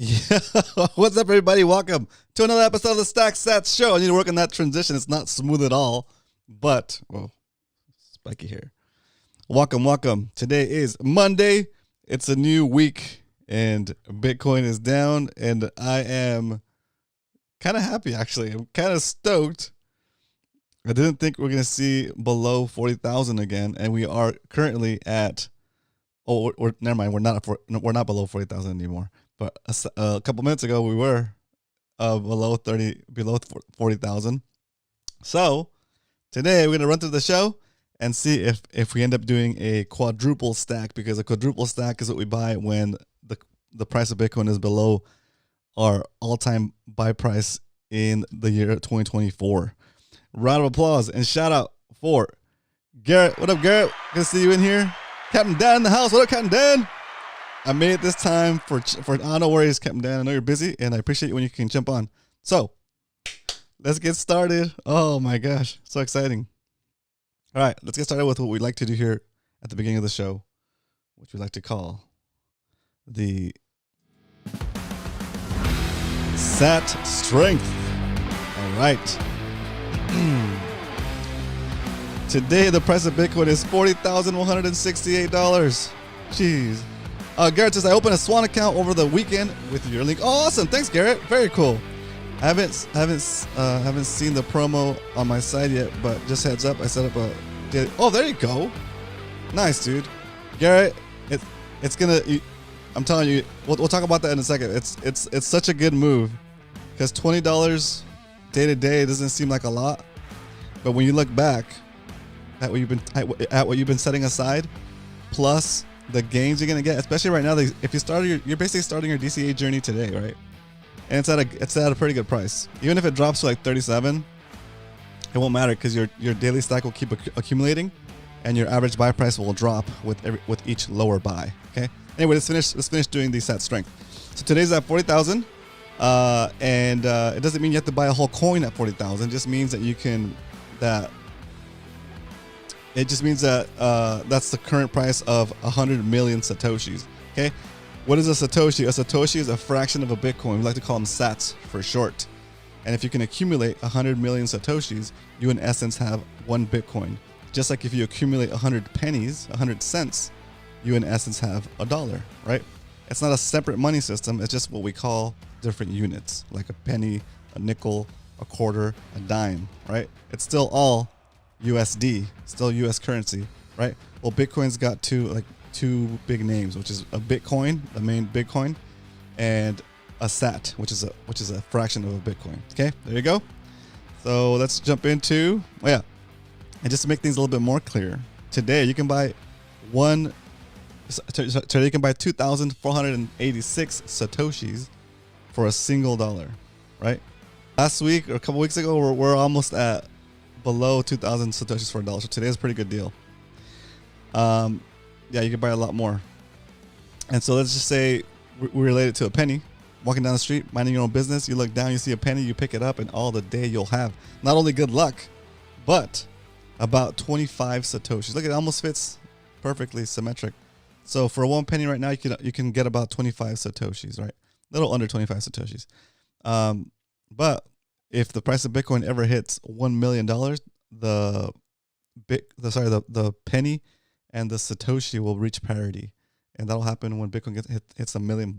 Yeah. What's up, everybody? Welcome to another episode of the Stack Sats Show. I need to work on that transition. It's not smooth at all, but, well, spiky here. Welcome. Today is Monday. It's a new week, and Bitcoin is down, and I am kind of happy, actually. I'm kind of stoked. I didn't think we're going to see below 40,000 again, and we are currently at, never mind, we're not below 40,000 anymore. But a couple minutes ago, we were below 40,000. So today we're gonna run through the show and see if we end up doing a quadruple stack, because a quadruple stack is what we buy when the price of Bitcoin is below our all-time buy price in the year 2024. Round of applause and shout out for Garrett. What up, Garrett? Good to see you in here. Captain Dan in the house. What up, Captain Dan? I made it this time for no worries, Captain Dan. I know you're busy, and I appreciate you when you can jump on. So, let's get started. Oh my gosh, so exciting. All right, let's get started with what we like to do here at the beginning of the show, which we like to call the Sat Strength. All right. Today, the price of Bitcoin is $40,168. Jeez. Garrett says, I opened a Swan account over the weekend with your link. Oh, awesome. Thanks, Garrett. Very cool. I haven't seen the promo on my side yet, but just heads up, I set up a... Oh, there you go. Nice, dude. Garrett, it's gonna... I'm telling you, we'll talk about that in a second. It's such a good move, because $20 day to day doesn't seem like a lot, but when you look back at what you've been setting aside, plus the gains you're gonna get, especially right now, if you started you're basically starting your DCA journey today, right? And it's at a pretty good price. Even if it drops to like 37, it won't matter, because your daily stack will keep accumulating, and your average buy price will drop with each lower buy. Okay. Anyway, let's finish doing the Sat Strength. So today's at 40,000, and it doesn't mean you have to buy a whole coin at 40,000. It just means that that's the current price of 100 million Satoshis. Okay. What is a Satoshi? A Satoshi is a fraction of a Bitcoin. We like to call them sats for short. And if you can accumulate 100 million Satoshis, you in essence have one Bitcoin. Just like if you accumulate 100 pennies, 100 cents, you in essence have a dollar, right? It's not a separate money system. It's just what we call different units, like a penny, a nickel, a quarter, a dime, right? It's still all USD, still US currency, right? Well, Bitcoin's got two big names, which is a Bitcoin, the main Bitcoin, and a sat, which is a fraction of a Bitcoin. Okay, there you go. So let's jump into, and just to make things a little bit more clear, today you can buy 2,486 Satoshis for a single dollar, right? Last week or a couple weeks ago, we're almost at below 2,000 Satoshis for a dollar. So today is a pretty good deal. You can buy a lot more. And so let's just say we relate it to a penny. Walking down the street, minding your own business, you look down, you see a penny, you pick it up, and all the day you'll have not only good luck, but about 25 Satoshis. Look, it almost fits perfectly symmetric. So for one penny right now, you can get about 25 Satoshis, right? A little under 25 Satoshis. But if the price of Bitcoin ever hits $1 million, the penny and the Satoshi will reach parity, and that'll happen when Bitcoin hits $1 million.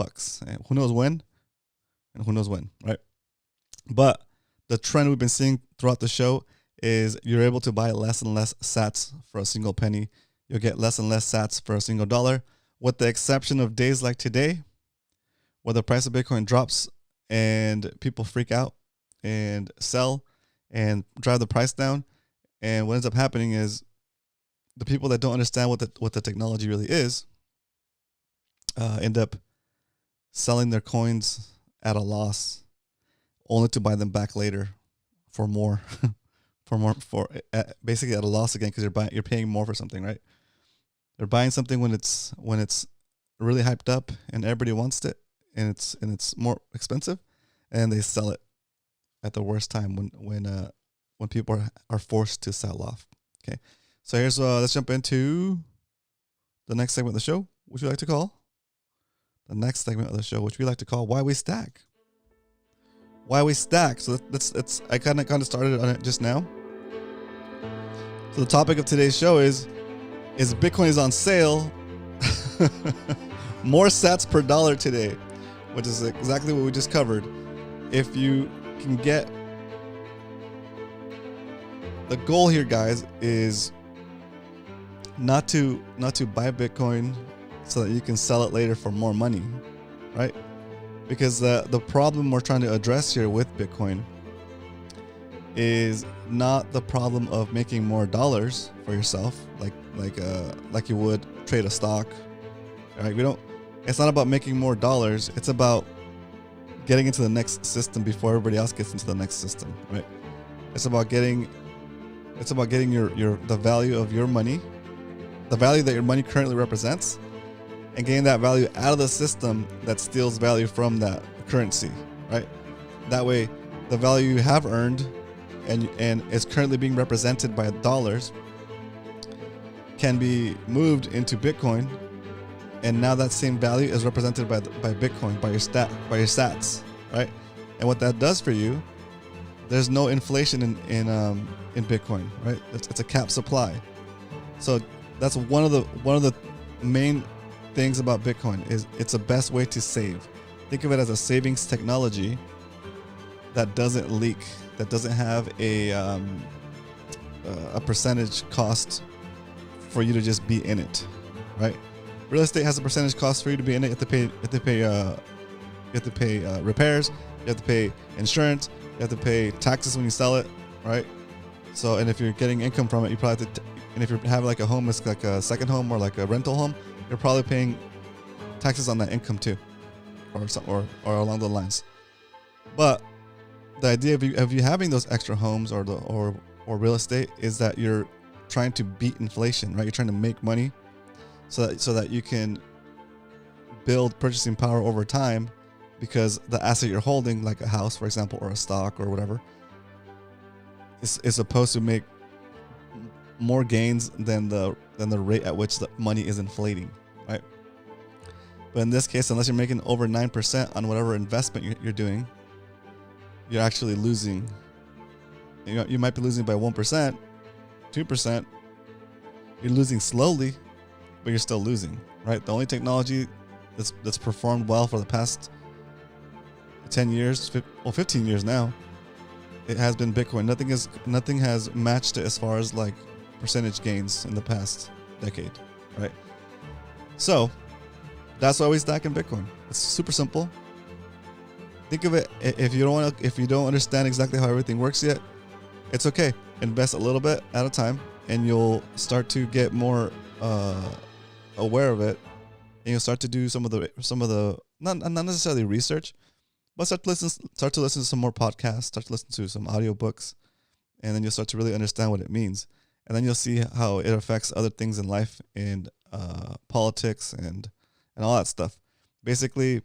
And who knows when? And who knows when, right? But the trend we've been seeing throughout the show is you're able to buy less and less sats for a single penny. You'll get less and less sats for a single dollar, with the exception of days like today, where the price of Bitcoin drops and people freak out and sell and drive the price down. And what ends up happening is the people that don't understand what the technology really is end up selling their coins at a loss, only to buy them back later for more, basically at a loss again, because you're paying more for something, right? They're buying something when it's really hyped up and everybody wants it, and it's more expensive, and they sell it at the worst time when people are forced to sell off. Okay, so here's let's jump into the next segment of the show, which we like to call the next segment of the show, which we like to call Why We Stack. Why We Stack. So let's I kind of started on it just now. So the topic of today's show is Bitcoin is on sale. More sats per dollar today, which is exactly what we just covered. If you can get, the goal here, guys, is not to buy Bitcoin so that you can sell it later for more money, right? Because the problem we're trying to address here with Bitcoin is not the problem of making more dollars for yourself, like you would trade a stock, right? It's not about making more dollars. It's about getting into the next system before everybody else gets into the next system, right? It's about getting the value of your money, the value that your money currently represents, and getting that value out of the system that steals value from that currency, right? That way, the value you have earned and is currently being represented by dollars can be moved into Bitcoin, and now that same value is represented by Bitcoin, by your sats, right? And what that does for you, there's no inflation in Bitcoin, right? It's a cap supply. So that's one of the main things about Bitcoin is it's the best way to save. Think of it as a savings technology that doesn't leak, that doesn't have a percentage cost for you to just be in it, right? Real estate has a percentage cost for you to be in it. You have to pay repairs. You have to pay insurance. You have to pay taxes when you sell it, right? So, and if you're getting income from it, you probably have to. And if you have like a home, it's like a second home or like a rental home, you're probably paying taxes on that income too, or along the lines. But the idea of you having those extra homes or real estate is that you're trying to beat inflation, right? You're trying to make money so that you can build purchasing power over time, because the asset you're holding, like a house, for example, or a stock or whatever, is supposed to make more gains than the rate at which the money is inflating, right? But in this case, unless you're making over 9% on whatever investment you're doing, you're actually losing. You might be losing by 1%, 2%. You're losing slowly, but you're still losing, right? The only technology that's performed well for the past 10 years, 15 years now, it has been Bitcoin. Nothing has matched it as far as like percentage gains in the past decade, right? So that's why we stack in Bitcoin. It's super simple. Think of it, if you don't understand exactly how everything works yet, it's okay. Invest a little bit at a time, and you'll start to get more aware of it, and you'll start to do some of the not necessarily research, but start to listen to some more podcasts, start to listen to some audiobooks, and then you'll start to really understand what it means. And then you'll see how it affects other things in life, and politics and all that stuff. Basically,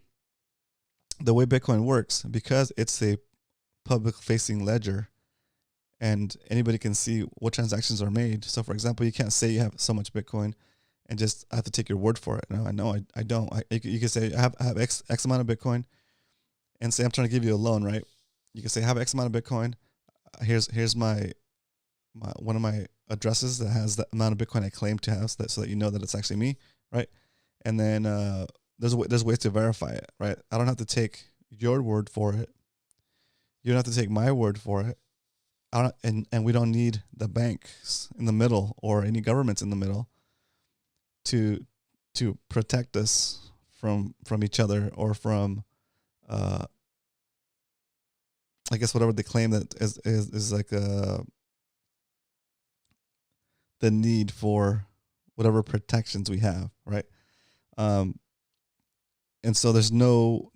the way Bitcoin works, because it's a public-facing ledger, and anybody can see what transactions are made. So, for example, you can't say you have so much Bitcoin and just have to take your word for it. No, I don't. You can say I have X amount of Bitcoin, and say I'm trying to give you a loan, right? You can say I have X amount of Bitcoin. Here's my one of my addresses that has the amount of Bitcoin I claim to have, so that you know that it's actually me, right? And then there's ways to verify it, right? I don't have to take your word for it. You don't have to take my word for it. And we don't need the banks in the middle or any governments in the middle to protect us from each other, or from I guess whatever they claim that is like the need for whatever protections we have, right? And so there's no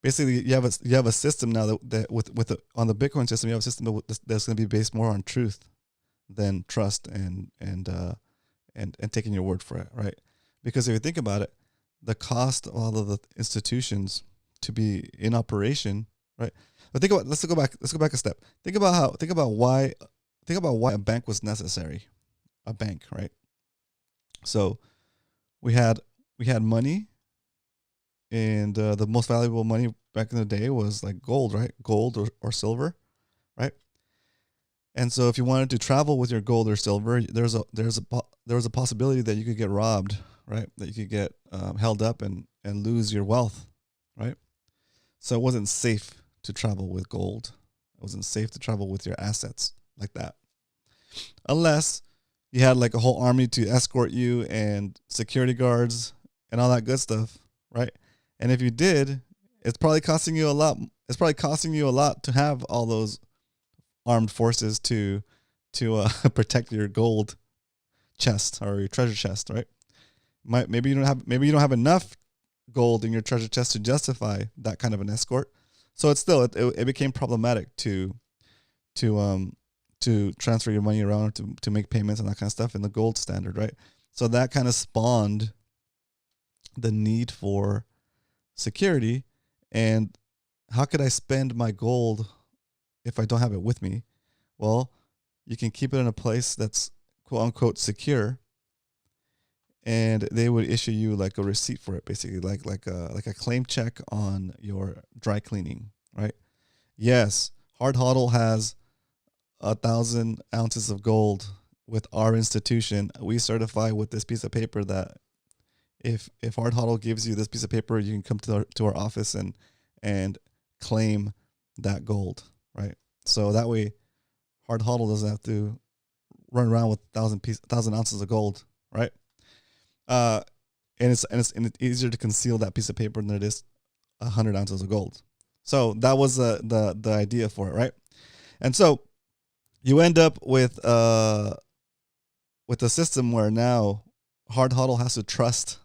basically you have a system now that on the Bitcoin system, you have a system that's going to be based more on truth than trust and taking your word for it, right? Because if you think about it, the cost of all of the institutions to be in operation, right? But let's go back a step. Think about why a bank was necessary. A bank, right? So we had money, and the most valuable money back in the day was like gold, right? Gold or silver, right? And so if you wanted to travel with your gold or silver, there was a possibility that you could get robbed, right? That you could get held up and lose your wealth, right? So it wasn't safe to travel with gold. It wasn't safe to travel with your assets like that, unless you had like a whole army to escort you and security guards and all that good stuff, right? And if you did, it's probably costing you a lot. It's probably costing you a lot to have all those armed forces to protect your gold chest or your treasure chest, right? Maybe you don't have enough gold in your treasure chest to justify that kind of an escort. So it became problematic to transfer your money around, to make payments and that kind of stuff in the gold standard, right? So that kind of spawned the need for security. And how could I spend my gold if I don't have it with me? Well, you can keep it in a place that's quote unquote secure, and they would issue you like a receipt for it, basically like a claim check on your dry cleaning, right? Yes, Hard Hodl has 1,000 ounces of gold with our institution. We certify with this piece of paper that if Hard Hodl gives you this piece of paper, you can come to our office and claim that gold, right? So that way, Hard Hodl doesn't have to run around with 1,000 ounces of gold, right? And it's easier to conceal that piece of paper than it is 100 ounces of gold. So that was the idea for it, right? And so you end up with a system where now Hard Hodl has to trust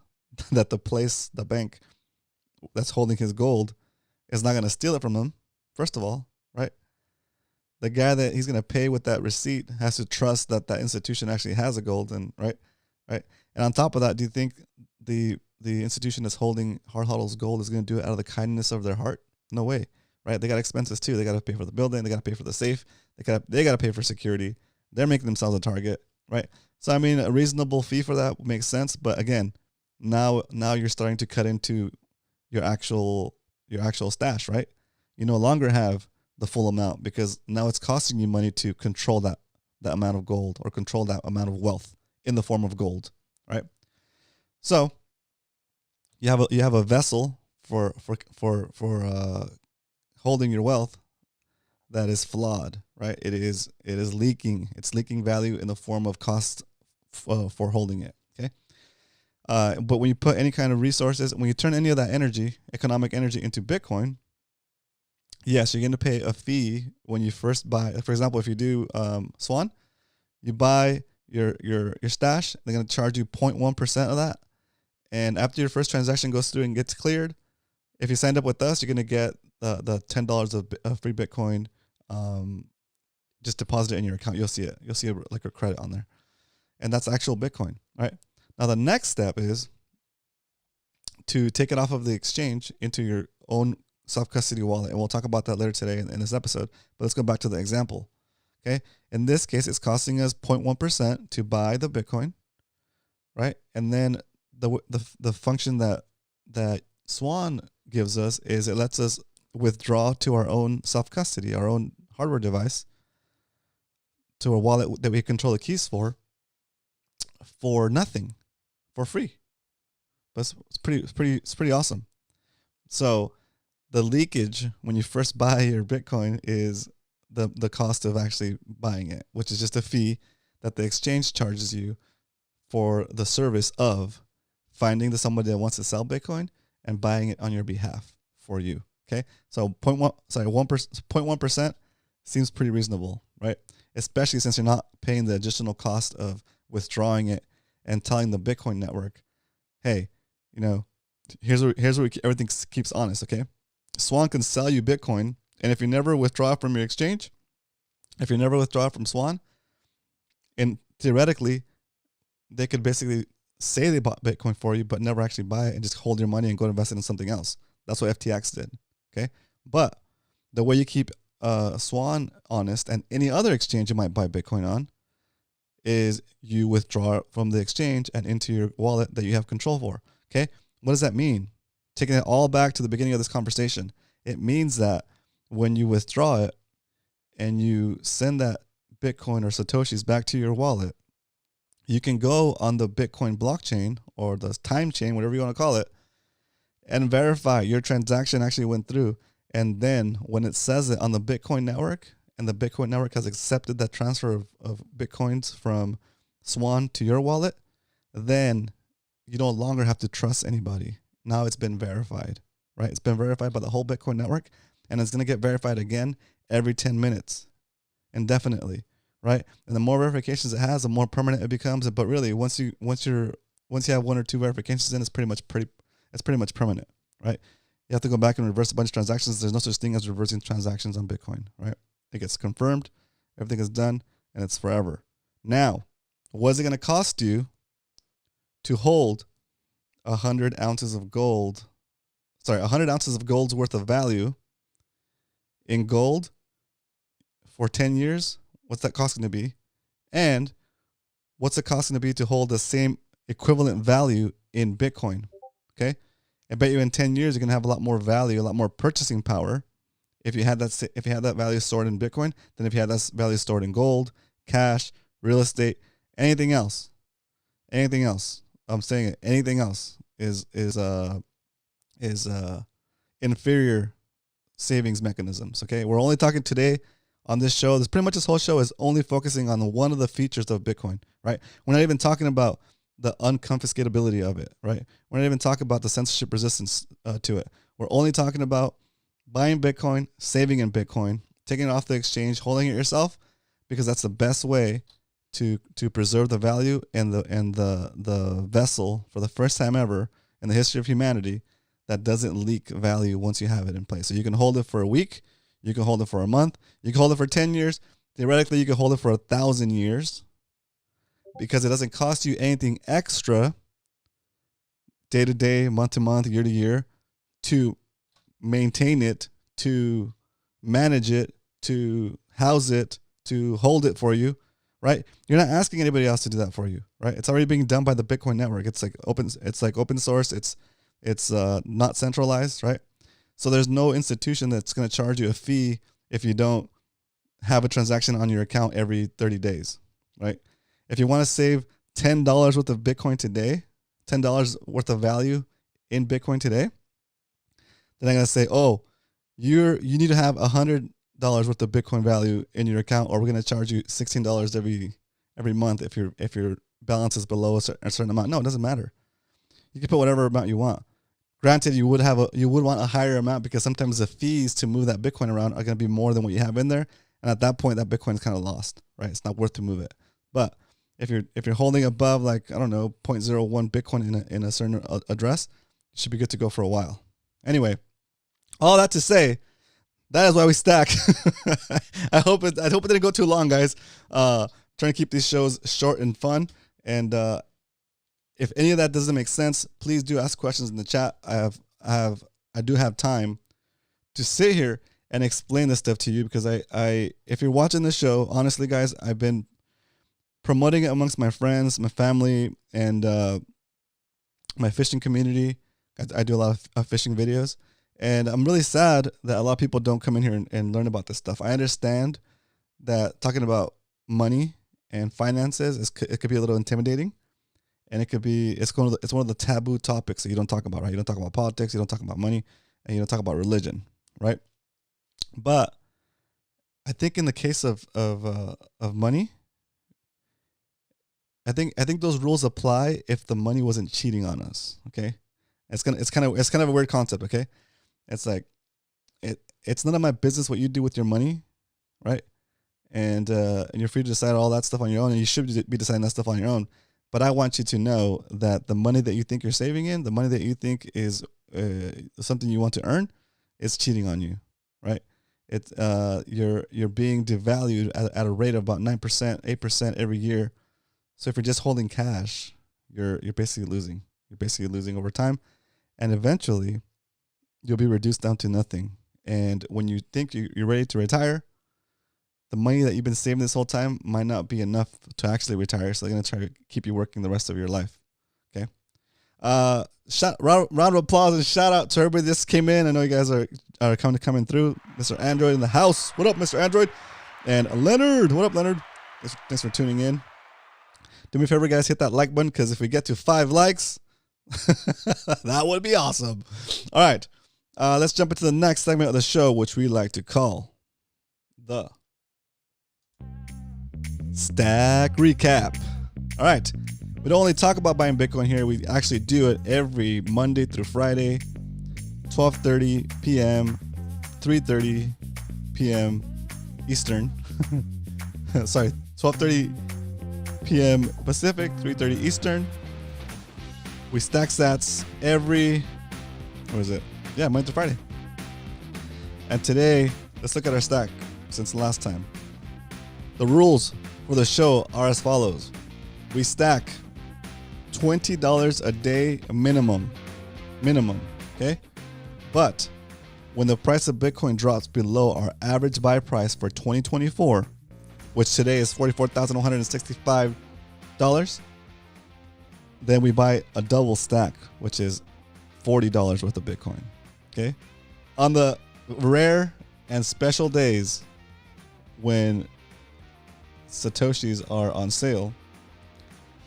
that the bank that's holding his gold is not going to steal it from him, first of all, right? The guy that he's going to pay with that receipt has to trust that institution actually has a gold, and right. And on top of that, do you think the institution that's holding Hard Hodl's gold is going to do it out of the kindness of their heart? No way, right? They got expenses too. They got to pay for the building. They got to pay for the safe. They got to pay for security. They're making themselves a target, right? So I mean, a reasonable fee for that makes sense. But again, now you're starting to cut into your actual stash, right? You no longer have the full amount because now it's costing you money to control that amount of gold or control that amount of wealth in the form of gold, right? So you have a vessel for holding your wealth that is flawed, right? It is leaking. It's leaking value in the form of cost for holding it. Okay. But when you put any kind of resources, when you turn any of that energy, economic energy, into Bitcoin, yes, you're going to pay a fee when you first buy. For example, if you do Swan, you buy your stash, they're going to charge you 0.1% of that. And after your first transaction goes through and gets cleared, if you signed up with us, you're going to get the $10 of free Bitcoin. Just deposit it in your account. You'll see it. You'll see like a credit on there. And that's actual Bitcoin, right? Now, the next step is to take it off of the exchange into your own self-custody wallet. And we'll talk about that later today in this episode. But let's go back to the example. Okay. In this case, it's costing us 0.1% to buy the Bitcoin, right? And then the function that Swan gives us is it lets us withdraw to our own self-custody, our own hardware device, to a wallet that we control the keys for nothing, for free. But it's pretty awesome. So the leakage when you first buy your Bitcoin is the cost of actually buying it, which is just a fee that the exchange charges you for the service of finding somebody that wants to sell Bitcoin and buying it on your behalf for you. Okay, so 0.1% seems pretty reasonable, right? Especially since you're not paying the additional cost of withdrawing it and telling the Bitcoin network, hey, here's where everything keeps honest. Okay, Swan can sell you Bitcoin, and if you never withdraw from your exchange, if you never withdraw from Swan, and theoretically, they could basically say they bought Bitcoin for you, but never actually buy it and just hold your money and go invest it in something else. That's what FTX did. Okay. But the way you keep Swan honest and any other exchange you might buy Bitcoin on is you withdraw it from the exchange and into your wallet that you have control for. Okay. What does that mean? Taking it all back to the beginning of this conversation. It means that when you withdraw it and you send that Bitcoin or Satoshis back to your wallet, you can go on the Bitcoin blockchain or the time chain, whatever you want to call it, and verify your transaction actually went through. And then when it says it on the Bitcoin network, and the Bitcoin network has accepted that transfer of Bitcoins from Swan to your wallet, then you no longer have to trust anybody. Now it's been verified, right? It's been verified by the whole Bitcoin network, and it's going to get verified again every 10 minutes, indefinitely, right? And the more verifications it has, the more permanent it becomes. But really, once you have one or two verifications, then it's pretty much permanent, right? You have to go back and reverse a bunch of transactions. There's no such thing as reversing transactions on Bitcoin, right? It gets confirmed, everything is done, and it's forever. Now, what is it going to cost you to hold 100 ounces of gold? 100 ounces of gold's worth of value in gold for 10 years? What's that cost going to be? And what's it cost going to be to hold the same equivalent value in Bitcoin? Okay. I bet you in 10 years, you're going to have a lot more value, a lot more purchasing power if you had that value stored in Bitcoin than if you had that value stored in gold, cash, real estate, anything else. I'm saying it. Anything else is inferior savings mechanisms. Okay. We're only talking today on this show. This whole show is only focusing on one of the features of Bitcoin, right? We're not even talking about the unconfiscatability of it, right? We're not even talking about the censorship resistance to it. We're only talking about buying Bitcoin, saving in Bitcoin, taking it off the exchange, holding it yourself, because that's the best way to preserve the value and the vessel for the first time ever in the history of humanity that doesn't leak value once you have it in place. So you can hold it for a week, you can hold it for a month, you can hold it for 10 years. Theoretically, you can hold it for 1,000 years because it doesn't cost you anything extra day to day, month to month, year to year to maintain it, to manage it, to house it, to hold it for you, right? You're not asking anybody else to do that for you, right? It's already being done by the Bitcoin network. It's like open source. It's not centralized, right? So there's no institution that's going to charge you a fee if you don't have a transaction on your account every 30 days, right? If you want to save $10 worth of Bitcoin today, $10 worth of value in Bitcoin today, then I'm going to say, oh, you need to have $100 worth of Bitcoin value in your account, or we're going to charge you $16 every month if your balance is below a certain amount. No, it doesn't matter. You can put whatever amount you want. Granted, you would want a higher amount because sometimes the fees to move that Bitcoin around are going to be more than what you have in there, and at that point, that Bitcoin is kind of lost, right? It's not worth to move it. But if you're holding above, like, I don't know, 0.01 Bitcoin in a certain address, you should be good to go for a while. Anyway, all that to say, that is why we stack. I hope it didn't go too long, guys. Trying to keep these shows short and fun. And if any of that doesn't make sense, please do ask questions in the chat. I do have time to sit here and explain this stuff to you because if you're watching this show, honestly, guys, I've been promoting it amongst my friends, my family, and my fishing community. I do a lot of fishing videos. And I'm really sad that a lot of people don't come in here and learn about this stuff. I understand that talking about money and finances it could be a little intimidating, and it's one of the taboo topics that you don't talk about, right? You don't talk about politics, you don't talk about money, and you don't talk about religion, right? But I think in the case of money, I think those rules apply if the money wasn't cheating on us. Okay, it's kind of a weird concept. Okay. It's like, it's none of my business what you do with your money, right? And you're free to decide all that stuff on your own, and you should be deciding that stuff on your own. But I want you to know that the money that you think you're saving in, the money that you think is something you want to earn, is cheating on you, right? It's you're being devalued at a rate of about 9%, 8% every year. So if you're just holding cash, you're basically losing. You're basically losing over time, and eventually you'll be reduced down to nothing. And when you think you're ready to retire, the money that you've been saving this whole time might not be enough to actually retire. So they're going to try to keep you working the rest of your life. Okay. Round of applause and shout out to everybody that just came in. I know you guys are coming through. Mr. Android in the house. What up, Mr. Android? And Leonard. What up, Leonard? Thanks for tuning in. Do me a favor, guys. Hit that like button, because if we get to 5 likes, that would be awesome. All right. Let's jump into the next segment of the show, which we like to call the Stack Recap. All right. We don't only talk about buying Bitcoin here. We actually do it every Monday through Friday, 12:30 p.m., 3:30 p.m. Eastern. Sorry, 12:30 p.m. Pacific, 3:30 Eastern. We stack sats every, Monday to Friday. And today, let's look at our stack since last time. The rules for the show are as follows. We stack $20 a day minimum, okay? But when the price of Bitcoin drops below our average buy price for 2024, which today is $44,165, then we buy a double stack, which is $40 worth of Bitcoin, okay? On the rare and special days when Satoshis are on sale,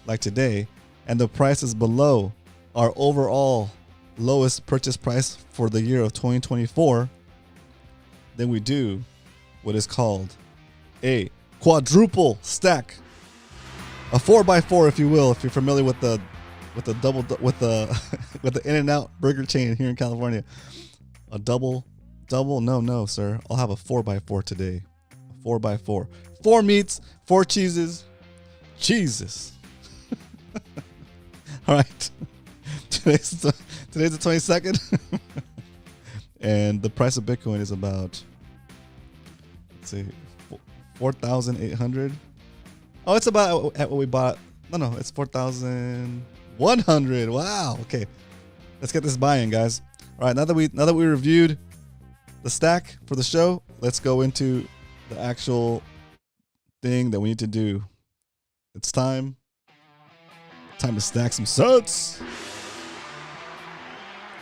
like today, and the price is below our overall lowest purchase price for the year of 2024, then we do what is called a quadruple stack, a 4x4, if you will, if you're familiar with the In-N-Out burger chain here in California. A double, no, sir. I'll have a 4x4 today. A 4x4. 4 meats, 4 cheeses. Jesus. All right. Today's the 22nd. And the price of Bitcoin is about, let's see, 4,800. Oh, it's about at what we bought. No, it's 4,100. Wow. Okay. Let's get this buy-in, guys. All right, now that we reviewed the stack for the show, let's go into the actual thing that we need to do. It's time to stack some sats.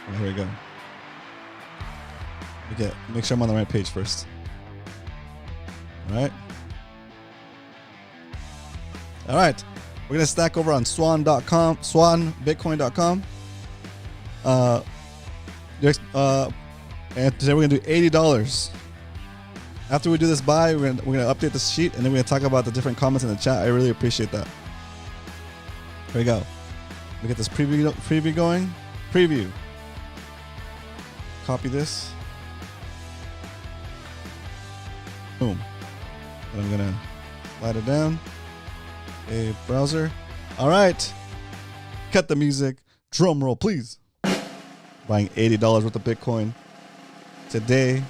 Right, here we go. Make sure I'm on the right page first. All right. We're gonna stack over on swanbitcoin.com. And today we're gonna do $80. After we do this buy, we're gonna update the sheet, and then we're gonna talk about the different comments in the chat. I really appreciate that. Here we go. We get this preview going. Preview. Copy this. Boom. And I'm gonna slide it down. A browser. All right. Cut the music. Drum roll, please. Buying $80 worth of Bitcoin today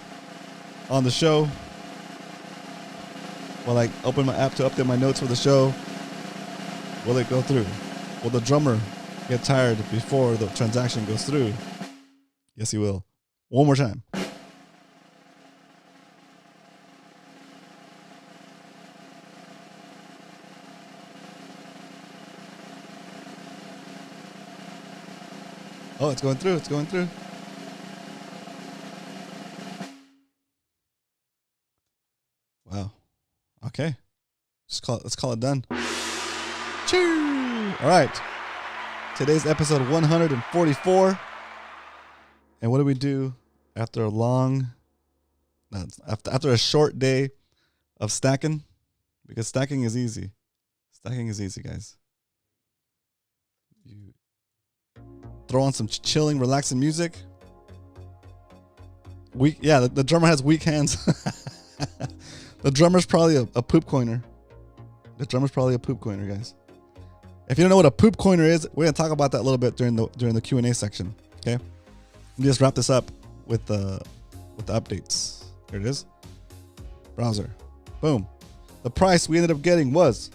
on the show. While I open my app to update my notes for the show, will it go through? Will the drummer get tired before the transaction goes through? Yes, he will. One more time. Oh, it's going through. It's going through. Wow. Okay. Let's call it done. Choo! All right. Today's episode 144. And what do we do after after a short day of stacking? Because stacking is easy. Stacking is easy, guys. You throw on some chilling, relaxing music. The drummer has weak hands. The drummer's probably a poop coiner. The drummer's probably a poop coiner, guys. If you don't know what a poop coiner is, we're gonna talk about that a little bit during the Q&A section. Okay, let me just wrap this up with the updates. Here it is. Browser. Boom. The price we ended up getting was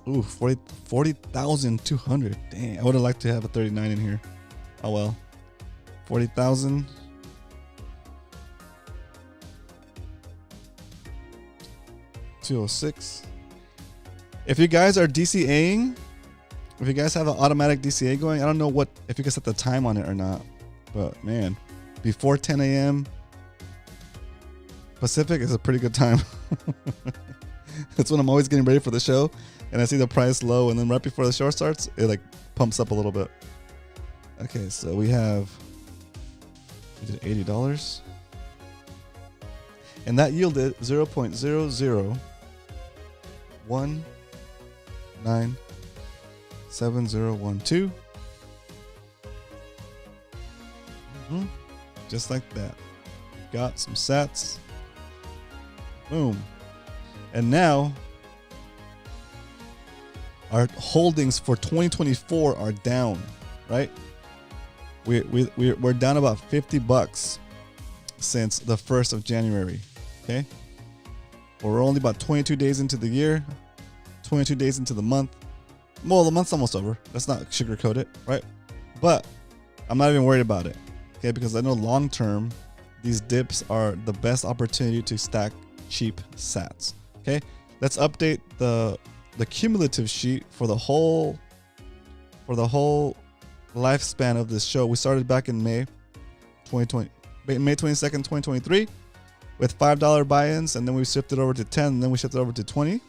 ooh, 40,200. Dang, I would have liked to have a 39 in here. Oh well. 40,000. $206. If you guys are DCAing, if you guys have an automatic DCA going, I don't know what if you can set the time on it or not, but man, before 10 a.m. Pacific is a pretty good time. That's when I'm always getting ready for the show, and I see the price low, and then right before the show starts, it like pumps up a little bit. Okay, so we did $80, and that yielded 0.001970012. Just like that. Got some sats. Boom. And now our holdings for 2024 are down, right? We're down about $50 since the 1st of January. Okay. Well, we're only about 22 days into the year, 22 days into the month. Well, the month's almost over. Let's not sugarcoat it, right? But I'm not even worried about it. Okay, because I know long term, these dips are the best opportunity to stack cheap sats. Okay, let's update the cumulative sheet for the whole lifespan of this show. We started back in May 2020, May 22nd, 2023, with $5 buy-ins, and then we shifted over to 10, and then we shifted over to 20.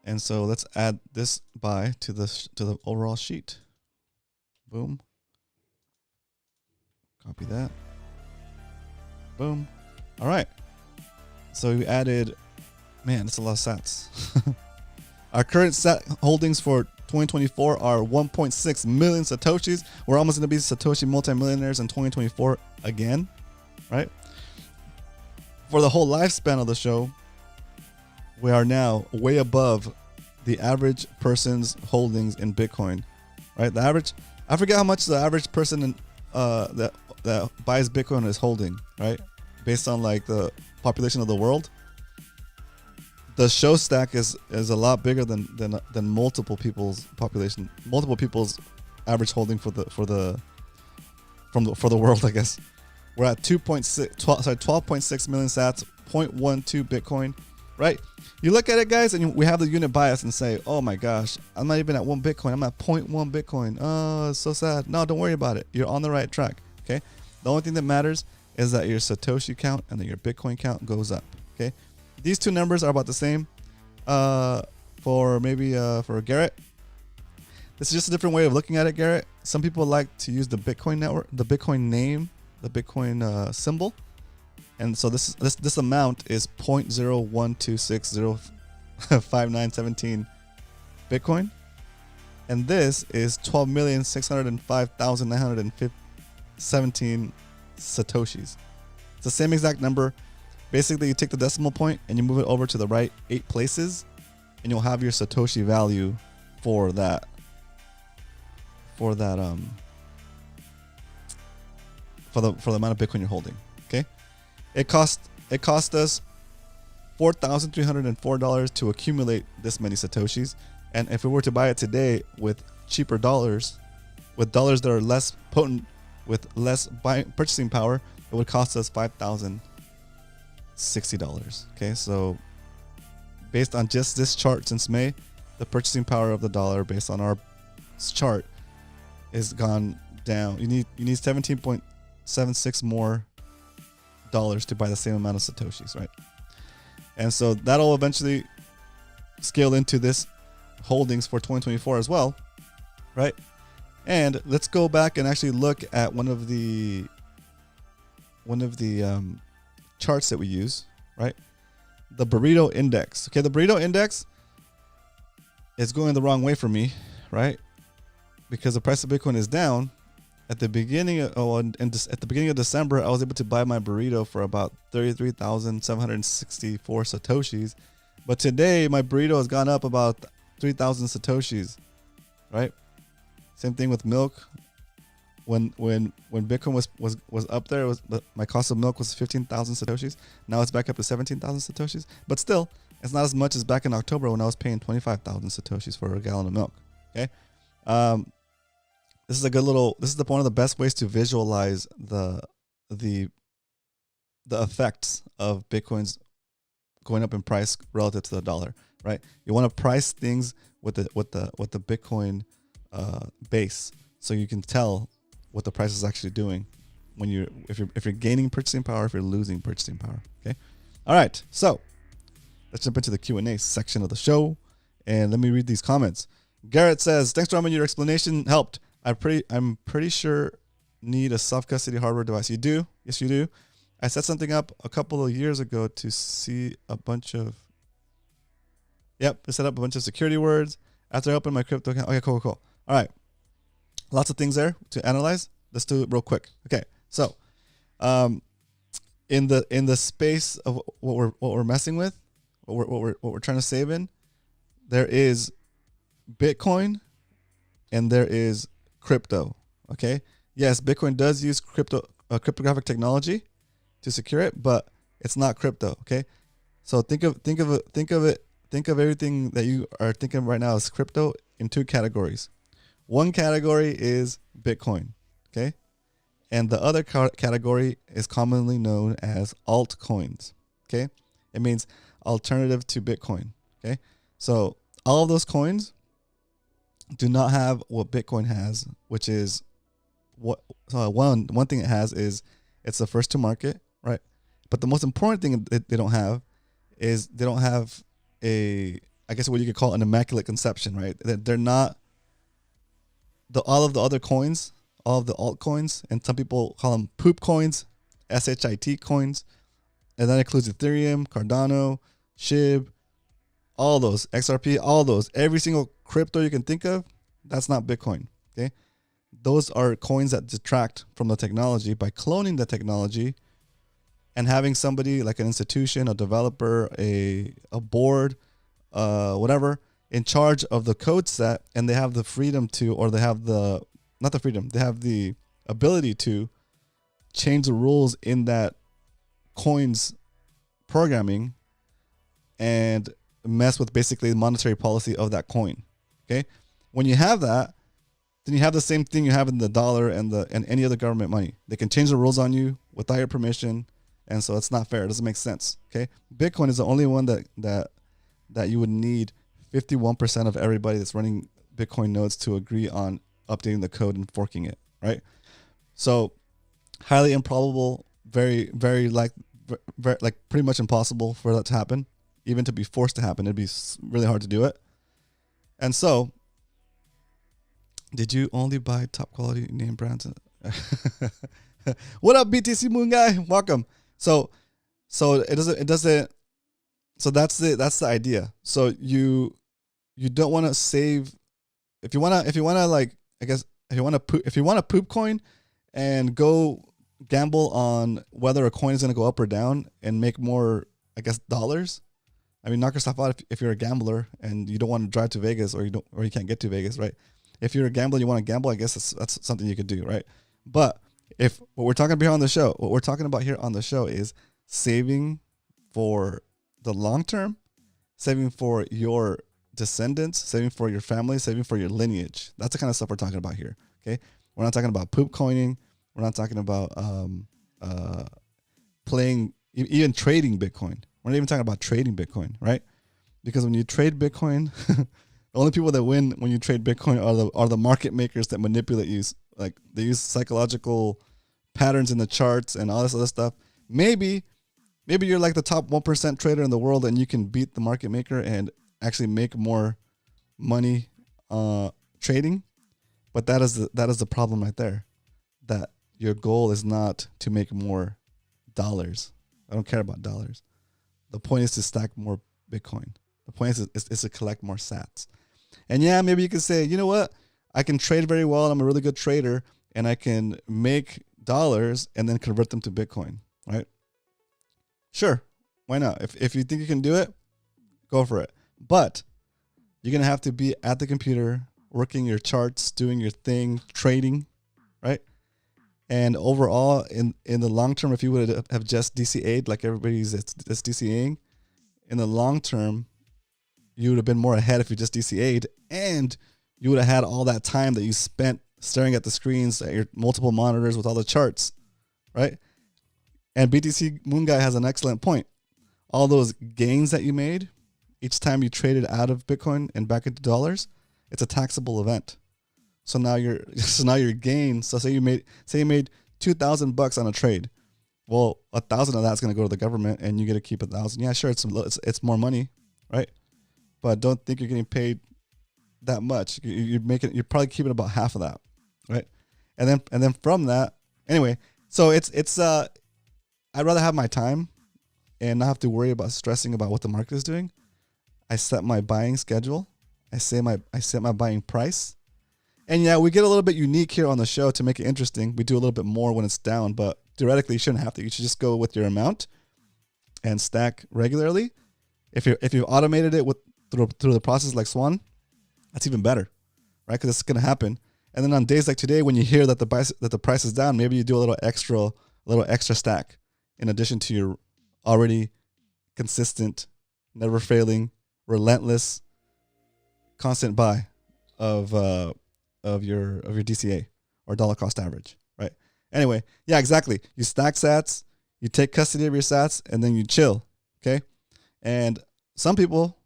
And so let's add this buy to the overall sheet. Boom. Copy that. Boom. All right. So we added, man, that's a lot of sats. Our current sat holdings for 2024 are 1.6 million Satoshis. We're almost going to be Satoshi multimillionaires in 2024 again, right? For the whole lifespan of the show, we are now way above the average person's holdings in Bitcoin, right? The average, I forget how much the average person in, that buys Bitcoin is holding, right? Based on like the population of the world. The show stack is a lot bigger than multiple people's population, multiple people's average holding for the world, I guess. We're at 12.6 million sats, 0.12 Bitcoin, right? You look at it, guys, and we have the unit bias and say, oh my gosh, I'm not even at 1 Bitcoin. I'm at 0.1 Bitcoin. Oh, it's so sad. No, don't worry about it. You're on the right track, okay? The only thing that matters is that your Satoshi count and that your Bitcoin count goes up, okay? These two numbers are about the same for Garrett. This is just a different way of looking at it, Garrett. Some people like to use the Bitcoin network, the Bitcoin name, the Bitcoin symbol. And so this amount is 0.012605917 Bitcoin. And this is 12,605,917 Satoshis. It's the same exact number. Basically, you take the decimal point and you move it over to the right 8 places, and you'll have your Satoshi value for the amount of Bitcoin you're holding. Okay, it cost us $4,304 to accumulate this many Satoshis, and if we were to buy it today with cheaper dollars, with dollars that are less potent, with less purchasing power, it would cost us $5,060. Okay, so based on just this chart since May, the purchasing power of the dollar based on our chart is gone down. You need 17.76 more dollars to buy the same amount of Satoshis, right? And so that'll eventually scale into this holdings for 2024 as well, right? And let's go back and actually look at one of the charts that we use, right? The Burrito Index. Okay, the Burrito Index is going the wrong way for me, right? Because the price of Bitcoin is down. At the beginning of December, I was able to buy my burrito for about 33,764 Satoshis. But today, my burrito has gone up about 3,000 Satoshis, right? Same thing with milk. When Bitcoin was up there, my cost of milk was 15,000 Satoshis. Now it's back up to 17,000 Satoshis. But still, it's not as much as back in October when I was paying 25,000 Satoshis for a gallon of milk. Okay, this is a good little. This is one of the best ways to visualize the effects of Bitcoin's going up in price relative to the dollar. Right? You want to price things with the Bitcoin base, so you can tell what the price is actually doing when if you're gaining purchasing power, if you're losing purchasing power. Okay. All right. So let's jump into the Q&A section of the show, and let me read these comments. Garrett says, "Thanks, Roman. Your explanation helped. I'm pretty sure need a self-custody hardware device. You do? Yes, you do. I set something up a couple of years ago to see a bunch of. Yep, I set up a bunch of security words after I opened my crypto account. Okay, cool. All right, lots of things there to analyze. Let's do it real quick. Okay, so, in the space of what we're messing with, what we're trying to save in, there is Bitcoin, and there is crypto. Okay, yes, Bitcoin does use cryptographic technology to secure it, but it's not crypto. Okay, so think of everything that you are thinking right now as crypto in two categories. One category is Bitcoin, okay, and the other category is commonly known as altcoins. Okay, it means alternative to Bitcoin. Okay, so all of those coins do not have what Bitcoin has, which is one thing it has is it's the first to market, right? But the most important thing they don't have is they don't have I guess what you could call an immaculate conception, right? They're not all of the other coins, all of the altcoins, and some people call them poop coins, SHIT coins, and that includes Ethereum, Cardano, SHIB, all those, XRP, all those, every single crypto you can think of, that's not Bitcoin, okay? Those are coins that detract from the technology by cloning the technology and having somebody like an institution, a developer, a board, whatever, in charge of the code set, and they have the freedom to, or they have the, not the freedom, they have the ability to change the rules in that coin's programming and mess with basically the monetary policy of that coin. Okay, when you have that, then you have the same thing you have in the dollar and any other government money. They can change the rules on you without your permission, and so it's not fair. It doesn't make sense. Okay, Bitcoin is the only one that you would need 51% of everybody that's running Bitcoin nodes to agree on updating the code and forking it. Right, so highly improbable, very like pretty much impossible for that to happen. Even to be forced to happen, it'd be really hard to do it. And so, did you only buy top quality name brands? What up, BTC Moon Guy? Welcome. So it doesn't. So that's the idea. So you don't want to save. If you wanna like, I guess if you want to poop coin and go gamble on whether a coin is gonna go up or down and make more, I guess, dollars. I mean, knock yourself out if you're a gambler and you don't want to drive to Vegas or you can't get to Vegas, right? If you're a gambler and you want to gamble, I guess that's something you could do, right? But if what we're talking about here on the show is saving for the long term, saving for your descendants, saving for your family, saving for your lineage. That's the kind of stuff we're talking about here. Okay, we're not talking about poop coining. We're not talking about playing, even trading Bitcoin. We're not even talking about trading Bitcoin, right? Because when you trade Bitcoin, the only people that win when you trade Bitcoin are the market makers that manipulate you. Like they use psychological patterns in the charts and all this other stuff. Maybe you're like the top 1% trader in the world and you can beat the market maker and actually make more money trading. But that is the problem right there. That your goal is not to make more dollars. I don't care about dollars. The point is to stack more Bitcoin. The point is to collect more sats. And yeah, maybe you can say, you know what? I can trade very well. I'm a really good trader and I can make dollars and then convert them to Bitcoin, right? Sure. Why not? If you think you can do it, go for it. But you're going to have to be at the computer, working your charts, doing your thing, trading, right? And overall, in the long term, if you would have just DCA'd like everybody's just DCAing, in the long term, you would have been more ahead if you just DCA'd, and you would have had all that time that you spent staring at the screens, at your multiple monitors with all the charts, right? And BTC Moon Guy has an excellent point. All those gains that you made each time you traded out of Bitcoin and back into dollars, it's a taxable event. So now your gain. So say you made $2,000 on a trade. Well, 1,000 of that's going to go to the government, and you get to keep 1,000. Yeah, sure, it's more money, right? But don't think you're getting paid that much. You're probably keeping about half of that, right? And then from that, anyway. So it's I'd rather have my time and not have to worry about stressing about what the market is doing. I set my buying schedule. I set my buying price. And yeah, we get a little bit unique here on the show to make it interesting. We do a little bit more when it's down, but theoretically you shouldn't have to. You should just go with your amount and stack regularly. If you've automated it through the process like Swan, that's even better, right? Because it's going to happen. And then on days like today, when you hear that the price is down, maybe you do a little extra stack in addition to your already consistent, never failing, relentless, constant buy of your DCA or dollar cost average, right? Anyway, yeah, exactly. You stack sats, you take custody of your sats, and then you chill, okay? And some people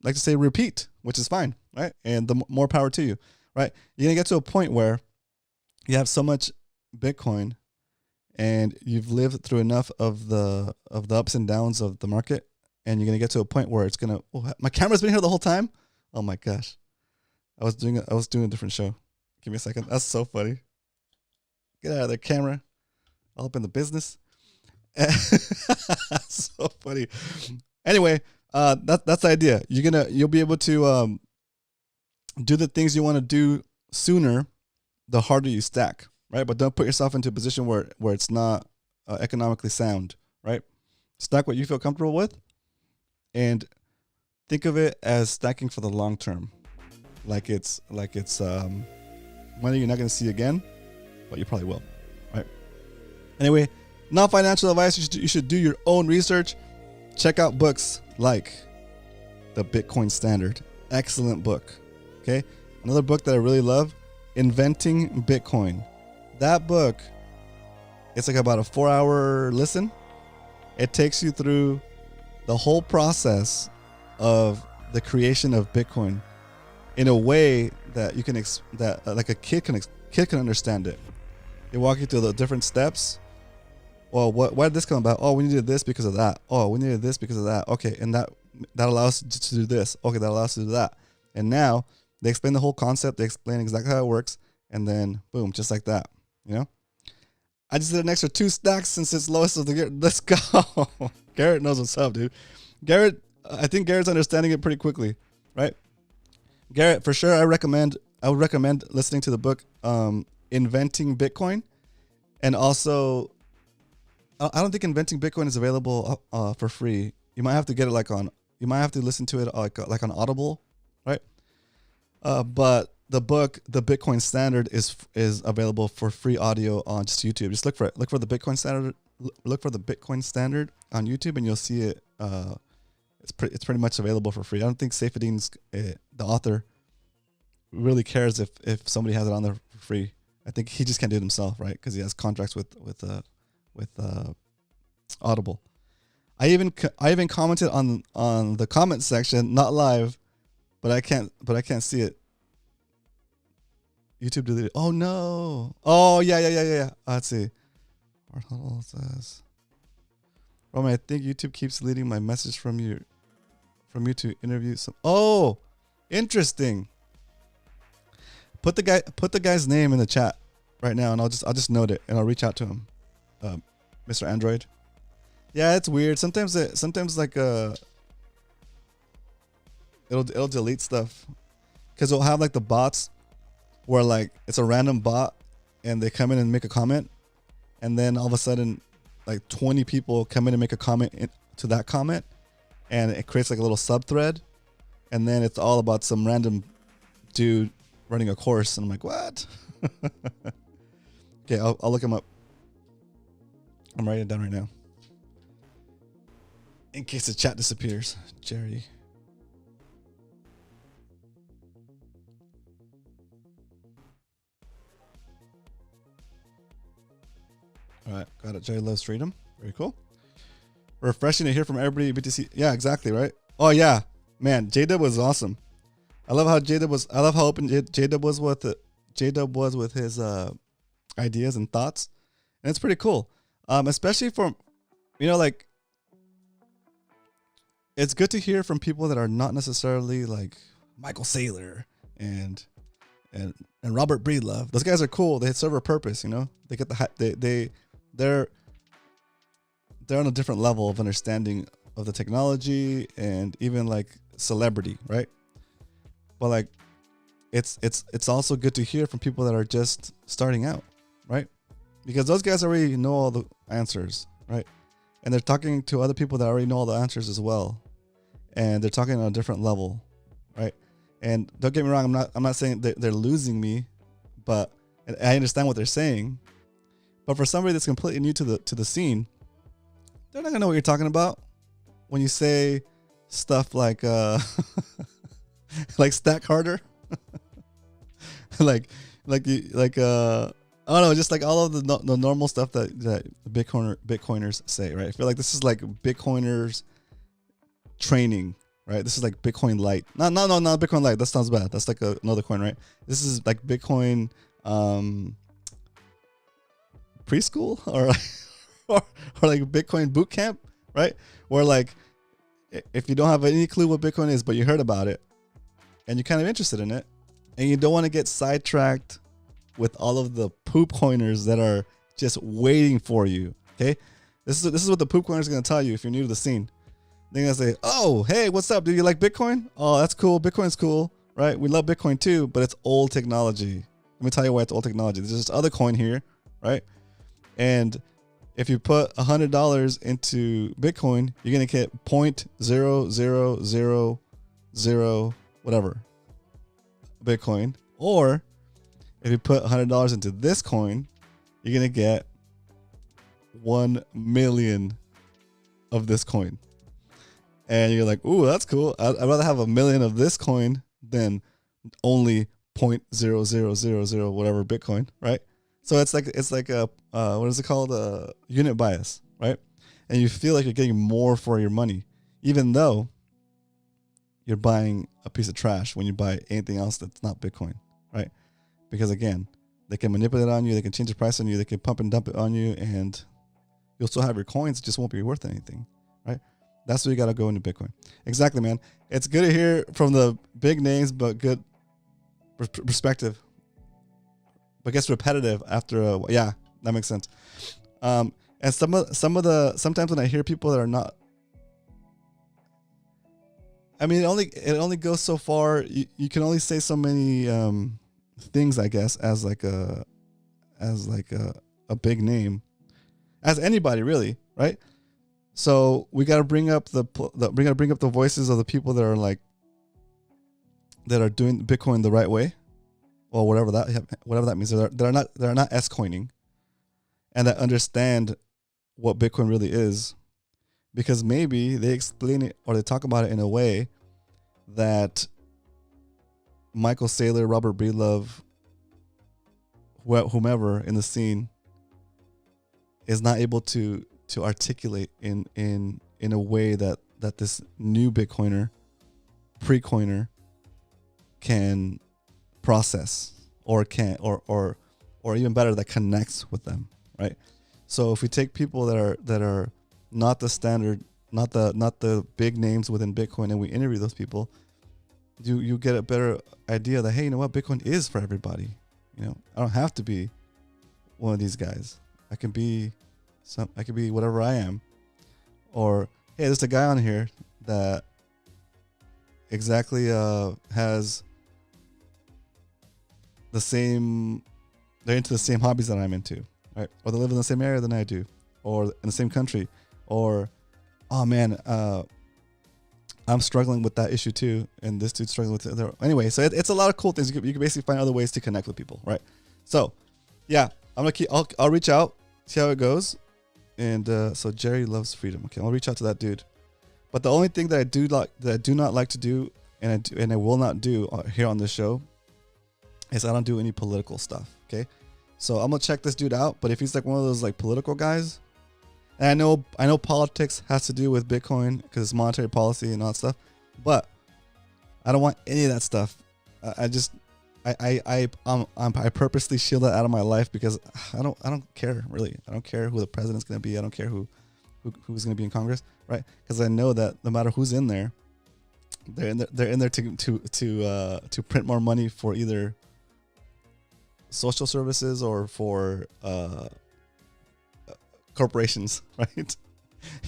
like to say repeat, which is fine, right? And the more power to you, right? You're gonna get to a point where you have so much Bitcoin, and you've lived through enough of the ups and downs of the market, and you're gonna get to a point where it's gonna. Oh, my camera's been here the whole time. Oh my gosh, I was doing a different show. Give me a second. That's so funny. Get out of there, camera. All up in the business. So funny. Anyway, that's the idea. You'll be able to do the things you want to do sooner, the harder you stack, right? But don't put yourself into a position where it's not economically sound, right? Stack what you feel comfortable with, and think of it as stacking for the long term, like it's money you're not going to see again, but you probably will, right? Anyway, not financial advice. You should do your own research. Check out books like The Bitcoin Standard. Excellent book. Okay. Another book that I really love, Inventing Bitcoin. That book, it's like about a 4-hour listen. It takes you through the whole process of the creation of Bitcoin in a way that you can like a kid can understand it. They walk you through the different steps. Well, why did this come about? Oh, we needed this because of that. Oh, we needed this because of that. Okay, and that allows us to do this. Okay, that allows us to do that. And now they explain the whole concept. They explain exactly how it works, and then boom, just like that. You know, I just did an extra 2 stacks since it's lowest of the year. Let's go. Garrett knows what's up, dude. I think Garrett's understanding it pretty quickly, right? Garrett, for sure, I would recommend listening to the book Inventing Bitcoin. And also, I don't think Inventing Bitcoin is available for free. You might have to get it you might have to listen to it like on Audible, right? But the book, The Bitcoin Standard, is available for free audio on just YouTube. Just look for it. Look for the Bitcoin Standard. Look for the Bitcoin Standard on YouTube, and you'll see it. It's pretty much available for free. I don't think Saifedean's the author really cares if somebody has it on there for free. I think he just can't do it himself, right? Because he has contracts with Audible. I even commented on the comment section, not live, but I can't see it. YouTube deleted. Oh no. Oh yeah. Let's see. What says? Roman, I think YouTube keeps deleting my message from you to interview some. Oh, interesting. Put the guy's name in the chat right now, and I'll just note it, and I'll reach out to him, Mr. Android. Yeah, it's weird. Sometimes like it'll delete stuff, because it'll have like the bots where like it's a random bot, and they come in and make a comment, and then all of a sudden, like 20 people come in and make a comment to that comment, and it creates like a little sub thread, and then it's all about some random dude running a course, and I'm like, what? Okay, I'll look him up. I'm writing it down right now, in case the chat disappears. Jerry. All right, got it. Jerry loves freedom. Very cool. Refreshing to hear from everybody. BTC. Yeah, exactly. Right. Oh yeah, man. J-Dub was awesome. I love how J-Dub was. I love how open J-Dub was with it. J-Dub was with his ideas and thoughts, and it's pretty cool. Especially from, like, it's good to hear from people that are not necessarily like Michael Saylor and Robert Breedlove. Those guys are cool. They serve a purpose. They get they're on a different level of understanding of the technology and even like celebrity, right? But like, it's also good to hear from people that are just starting out, right? Because those guys already know all the answers, right? And they're talking to other people that already know all the answers as well, and they're talking on a different level, right? And don't get me wrong, I'm not saying they're losing me, but I understand what they're saying. But for somebody that's completely new to the scene, they're not gonna know what you're talking about when you say stuff like like stack harder, I don't know, just like all of the normal stuff that Bitcoiners say, right? I feel like this is like Bitcoiners training, right? This is like Bitcoin Lite. No, not Bitcoin Lite. That sounds bad. That's like another coin, right? This is like Bitcoin preschool or like Bitcoin boot camp, right? Where like, if you don't have any clue what Bitcoin is, but you heard about it and you're kind of interested in it, and you don't want to get sidetracked with all of the poop coiners that are just waiting for you. Okay, this is what the poop coiners are gonna tell you if you're new to the scene. They're gonna say, "Oh, hey, what's up? Do you like Bitcoin? Oh, that's cool. Bitcoin's cool, right? We love Bitcoin too, but it's old technology. Let me tell you why it's old technology. There's this other coin here, right? And if you put $100 into Bitcoin, you're gonna get 0.0000 whatever Bitcoin. Or if you put $100 into this coin, you're gonna get 1 million of this coin. And you're like, ooh, that's cool. I'd rather have 1 million of this coin than only 0.0000 whatever Bitcoin, right? So it's like a what is it called? Unit bias, right? And you feel like you're getting more for your money, even though you're buying a piece of trash when you buy anything else that's not Bitcoin, right? Because again, they can manipulate it on you, they can change the price on you, they can pump and dump it on you, and you'll still have your coins, it just won't be worth anything, right? That's where you got to go into Bitcoin. Exactly, man. It's good to hear from the big names, but good perspective. But gets repetitive after a, yeah, that makes sense. And sometimes when I hear people that are not, I mean, it only goes so far. You can only say so many things, I guess, as like a big name, as anybody really, right? So we got to bring up the voices of the people that are like, that are doing Bitcoin the right way, or whatever that means. They're not S-coining, and that understand what Bitcoin really is, because maybe they explain it or they talk about it in a way that Michael Saylor, Robert Breedlove, whomever in the scene is not able to articulate in a way that this new Bitcoiner, pre-coiner, can process, or even better, that connects with them, right? So if we take people that are not the standard, not the big names within Bitcoin, and we interview those people, you get a better idea that, hey, you know what, Bitcoin is for everybody. I don't have to be one of these guys. I can be whatever I am. Or, hey, there's a guy on here that exactly has the same, they're into the same hobbies that I'm into, right? Or they live in the same area than I do, or in the same country, or, oh man, I'm struggling with that issue too, and this dude's struggling with it. Anyway, so it's a lot of cool things. You can basically find other ways to connect with people, right? So, yeah, I'll reach out, see how it goes. And so Jerry loves freedom. Okay, I'll reach out to that dude. But the only thing that I do not like to do, and I will not do here on this show, is I don't do any political stuff. Okay, So I'm gonna check this dude out. But if he's like one of those like political guys, and I know politics has to do with Bitcoin because it's monetary policy and all that stuff, but I don't want any of that stuff. I purposely shield that out of my life because I don't care really. I don't care who the president's gonna be. I don't care who's gonna be in Congress, right? Because I know that no matter who's in there, they're in there to print more money for either social services or for corporations, right?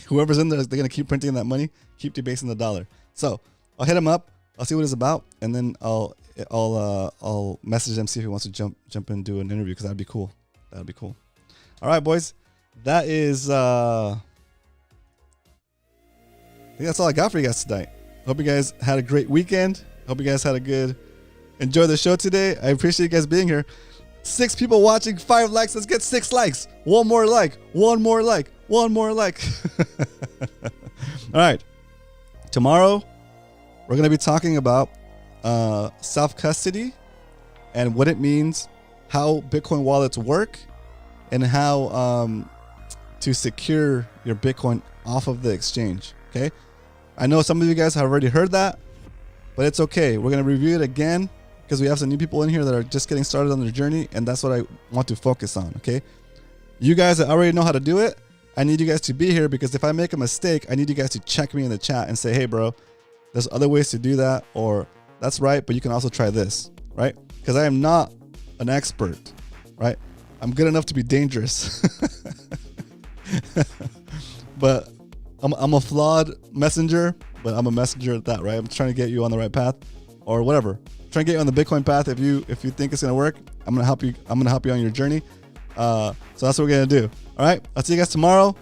Whoever's in there, they're gonna keep printing that money, keep debasing the dollar. So I'll hit him up. I'll see what it's about, and then I'll message him, see if he wants to jump in and do an interview, because that'd be cool. That'd be cool. All right, boys. That is I think that's all I got for you guys tonight. Hope you guys had a great weekend. Hope you guys had a good enjoy the show today. I appreciate you guys being here. 6 people watching, 5 likes. Let's get 6 likes. One more like. One more like. One more like. All right. Tomorrow, we're going to be talking about self-custody and what it means, how Bitcoin wallets work, and how to secure your Bitcoin off of the exchange. Okay. I know some of you guys have already heard that, but it's okay. We're going to review it again because we have some new people in here that are just getting started on their journey, and that's what I want to focus on. Okay. You guys that already know how to do it, I need you guys to be here, because if I make a mistake, I need you guys to check me in the chat and say, hey, bro, there's other ways to do that, or that's right, but you can also try this, right? Because I am not an expert, right? I'm good enough to be dangerous. But I'm a flawed messenger, but I'm a messenger at that, right? I'm trying to get you on the right path, or whatever. I'm trying to get you on the Bitcoin path. If you think it's gonna work, I'm gonna help you. I'm gonna help you on your journey. So that's what we're gonna do. All right. I'll see you guys tomorrow.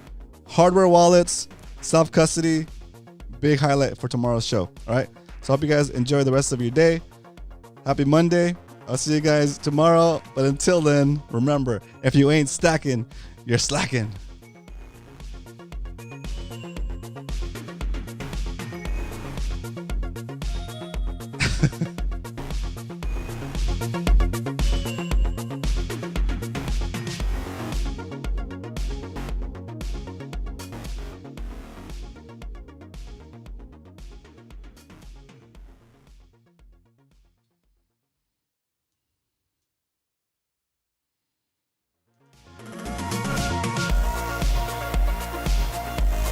Hardware wallets, self-custody, big highlight for tomorrow's show. All right. So I hope you guys enjoy the rest of your day. Happy Monday. I'll see you guys tomorrow. But until then, remember, if you ain't stacking, you're slacking.